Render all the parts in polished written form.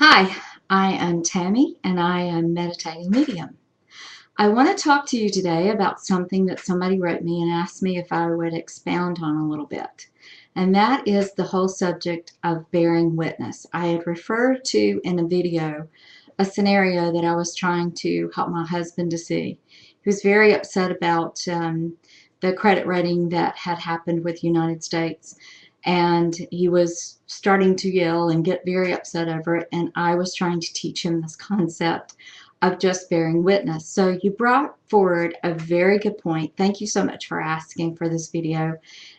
Hi, I am Tammy and I am Meditating Medium. I want to talk to you today about something that somebody wrote me and asked me if I would expound on a little bit. And that is the whole subject of bearing witness. I had referred to in a video a scenario that I was trying to help my husband to see. He was very upset about the credit rating that had happened with the United States, and he was starting to yell and get very upset over it, and I was trying to teach him this concept of just bearing witness. So you brought forward a very good point. Thank you so much for asking for this video,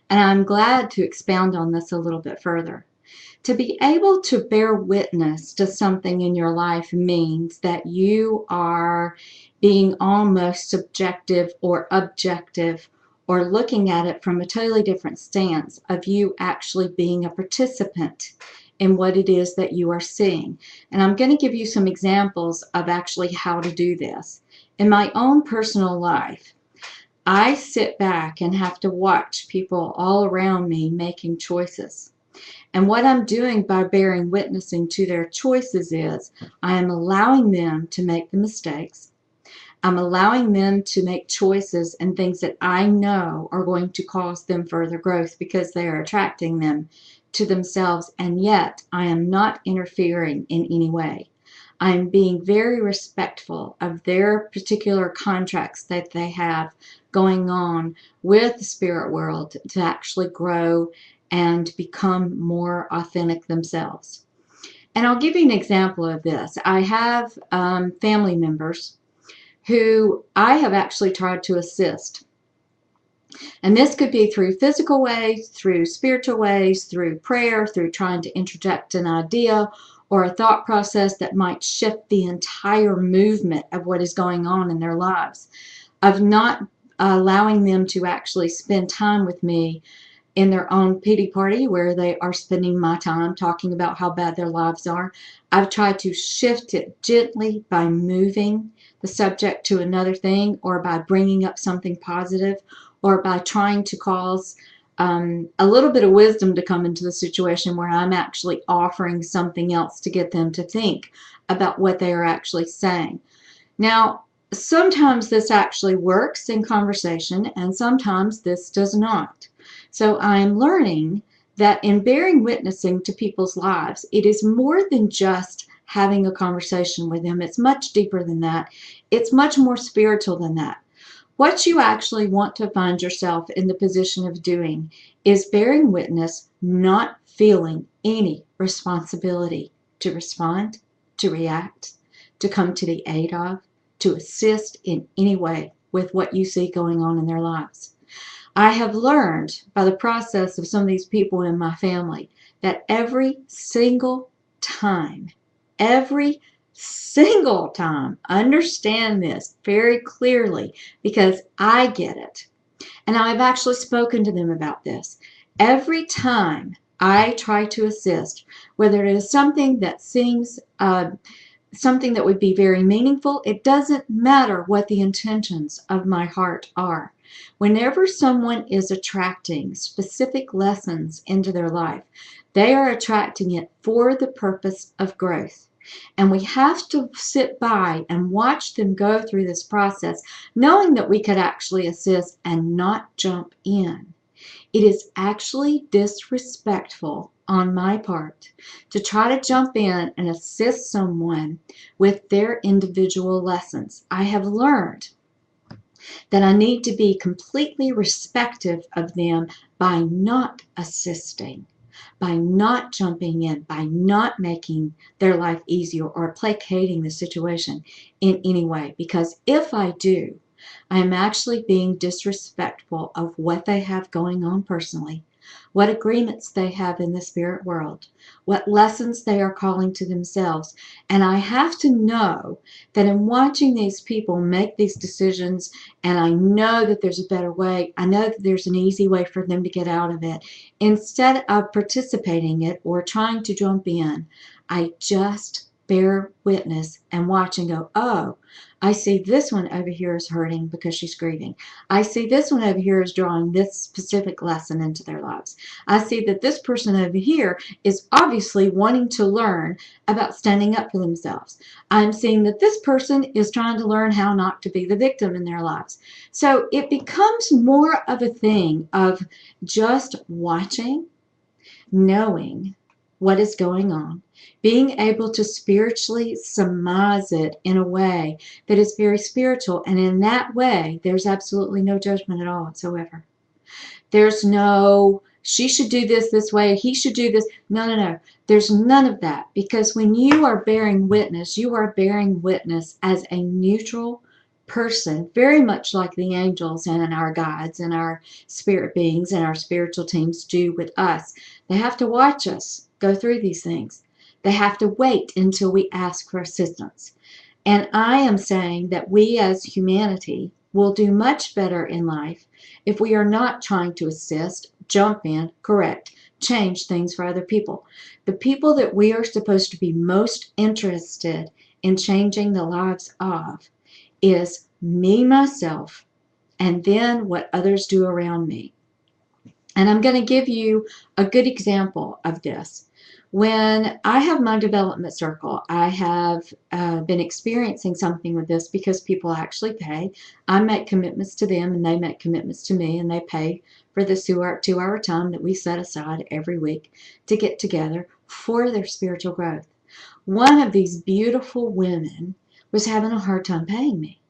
and I'm glad to expound on this a little bit further. To be able to bear witness to something in your life means that you are being almost subjective or objective, or looking at it from a totally different stance of you actually being a participant in what it is that you are seeing. And I'm going to give you some examples of actually how to do this. In my own personal life, I sit back and have to watch people all around me making choices. And what I'm doing by bearing witnessing to their choices is I am allowing them to make the mistakes. I'm allowing them to make choices and things that I know are going to cause them further growth because they are attracting them to themselves, and yet I am not interfering in any way. I'm being very respectful of their particular contracts that they have going on with the spirit world to actually grow and become more authentic themselves. And I'll give you an example of this. I have family members who I have actually tried to assist. And this could be through physical ways, through spiritual ways, through prayer, through trying to interject an idea or a thought process that might shift the entire movement of what is going on in their lives, of not allowing them to actually spend time with me in their own pity party where they are spending my time talking about how bad their lives are. I've tried to shift it gently by moving the subject to another thing, or by bringing up something positive, or by trying to cause a little bit of wisdom to come into the situation where I'm actually offering something else to get them to think about what they are actually saying. Now, sometimes this actually works in conversation, and sometimes this does not. So I'm learning that in bearing witnessing to people's lives, it is more than just having a conversation with them. It's much deeper than that. It's much more spiritual than that. What you actually want to find yourself in the position of doing is bearing witness, not feeling any responsibility to respond, to react, to come to the aid of, to assist in any way with what you see going on in their lives. I have learned by the process of some of these people in my family that every single time, understand this very clearly because I get it. And I've actually spoken to them about this. Every time I try to assist, whether it is something that seems something that would be very meaningful, it doesn't matter what the intentions of my heart are. Whenever someone is attracting specific lessons into their life, they are attracting it for the purpose of growth. And we have to sit by and watch them go through this process, knowing that we could actually assist and not jump in. It is actually disrespectful on my part to try to jump in and assist someone with their individual lessons. I have learned that I need to be completely respectful of them by not assisting, by not jumping in, by not making their life easier or placating the situation in any way. Because if I do, I am actually being disrespectful of what they have going on personally, what agreements they have in the spirit world, what lessons they are calling to themselves. And I have to know that in watching these people make these decisions, and I know that there's a better way, I know that there's an easy way for them to get out of it, instead of participating in it or trying to jump in, I just bear witness and watch and go, oh, I see this one over here is hurting because she's grieving. I see this one over here is drawing this specific lesson into their lives. I see that this person over here is obviously wanting to learn about standing up for themselves. I'm seeing that this person is trying to learn how not to be the victim in their lives. So it becomes more of a thing of just watching, knowing what is going on, being able to spiritually surmise it in a way that is very spiritual. And in that way, there's absolutely no judgment at all whatsoever. There's no, she should do this way, he should do this. No, no, no. There's none of that, because when you are bearing witness, you are bearing witness as a neutral person, very much like the angels and our guides and our spirit beings and our spiritual teams do with us. They have to watch us go through these things. They have to wait until we ask for assistance. And I am saying that we as humanity will do much better in life if we are not trying to assist, jump in, correct, change things for other people. The people that we are supposed to be most interested in changing the lives of is me, myself, and then what others do around me. And I'm going to give you a good example of this. When I have my development circle, I have been experiencing something with this because people actually pay. I make commitments to them and they make commitments to me, and they pay for this 2-hour time that we set aside every week to get together for their spiritual growth. One of these beautiful women was having a hard time paying me.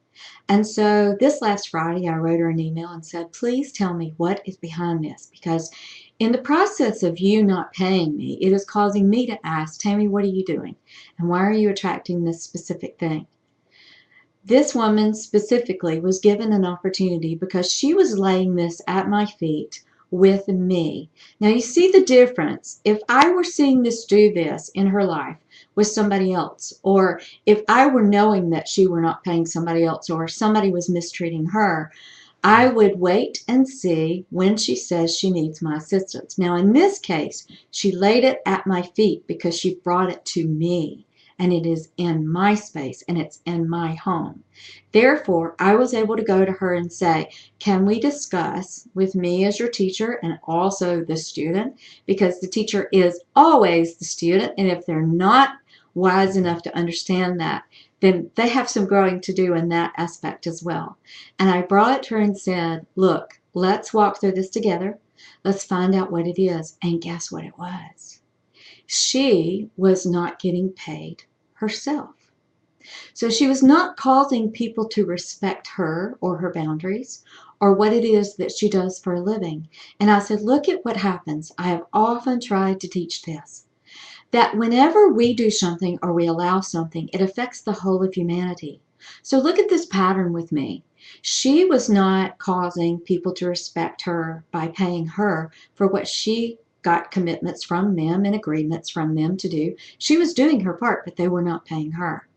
And so this last Friday, I wrote her an email and said, please tell me what is behind this, because in the process of you not paying me, it is causing me to ask, Tammy, what are you doing? And why are you attracting this specific thing? This woman specifically was given an opportunity because she was laying this at my feet with me. Now you see the difference. If I were seeing this do this in her life with somebody else, or if I were knowing that she were not paying somebody else, or somebody was mistreating her, I would wait and see when she says she needs my assistance. Now in this case, she laid it at my feet because she brought it to me. And it is in my space and it's in my home. Therefore, I was able to go to her and say, can we discuss with me as your teacher and also the student? Because the teacher is always the student. And if they're not wise enough to understand that, then they have some growing to do in that aspect as well. And I brought it to her and said, look, let's walk through this together. Let's find out what it is. And guess what it was? She was not getting paid herself. So she was not causing people to respect her or her boundaries or what it is that she does for a living. And I said, look at what happens. I have often tried to teach this, that whenever we do something or we allow something, it affects the whole of humanity. So look at this pattern with me. She was not causing people to respect her by paying her for what she got commitments from them and agreements from them to do. She was doing her part, but they were not paying her.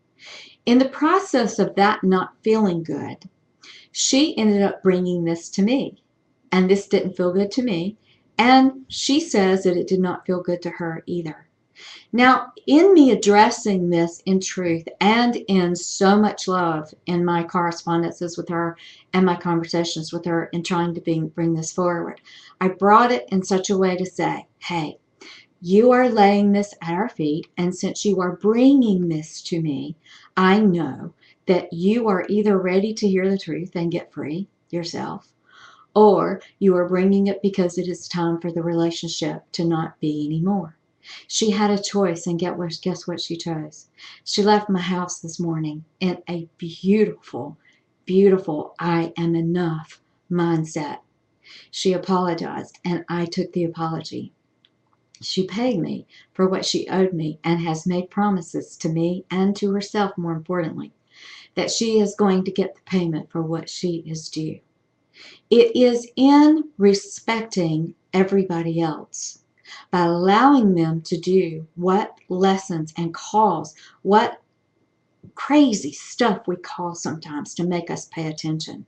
In the process of that not feeling good, she ended up bringing this to me, and this didn't feel good to me, and she says that it did not feel good to her either. Now, in me addressing this in truth and in so much love in my correspondences with her and my conversations with her in trying to bring this forward, I brought it in such a way to say, hey, you are laying this at our feet, and since you are bringing this to me, I know that you are either ready to hear the truth and get free yourself, or you are bringing it because it is time for the relationship to not be anymore. She had a choice, and guess what she chose? She left my house this morning in a beautiful, beautiful I am enough mindset. She apologized, and I took the apology. She paid me for what she owed me and has made promises to me and to herself, more importantly, that she is going to get the payment for what she is due. It is in respecting everybody else, by allowing them to do what lessons and calls, what crazy stuff we call sometimes to make us pay attention.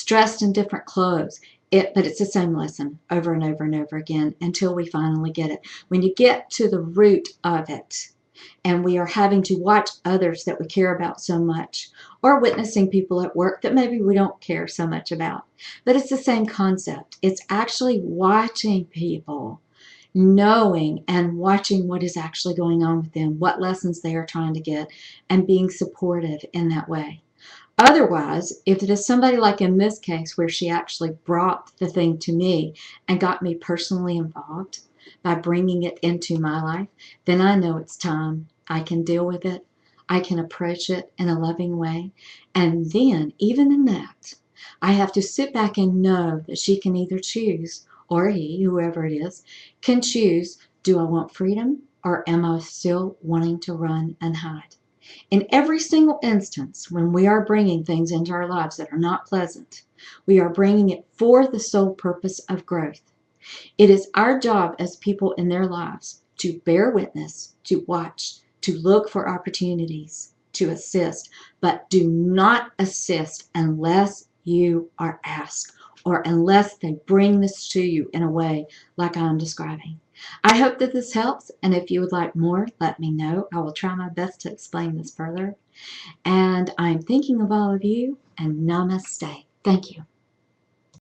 Dressed in different clothes, but it's the same lesson over and over and over again until we finally get it. When you get to the root of it, and we are having to watch others that we care about so much, or witnessing people at work that maybe we don't care so much about. But it's the same concept. It's actually watching people, knowing and watching what is actually going on with them, what lessons they are trying to get, and being supportive in that way. Otherwise, if it is somebody like in this case where she actually brought the thing to me and got me personally involved by bringing it into my life, then I know it's time. I can deal with it. I can approach it in a loving way. And then, even in that, I have to sit back and know that she can either choose, or he, whoever it is, can choose, do I want freedom or am I still wanting to run and hide? In every single instance, when we are bringing things into our lives that are not pleasant, we are bringing it for the sole purpose of growth. It is our job as people in their lives to bear witness, to watch, to look for opportunities, to assist, but do not assist unless you are asked or unless they bring this to you in a way like I'm describing. I hope that this helps, and if you would like more, let me know. I will try my best to explain this further. And I'm thinking of all of you, and namaste. Thank you.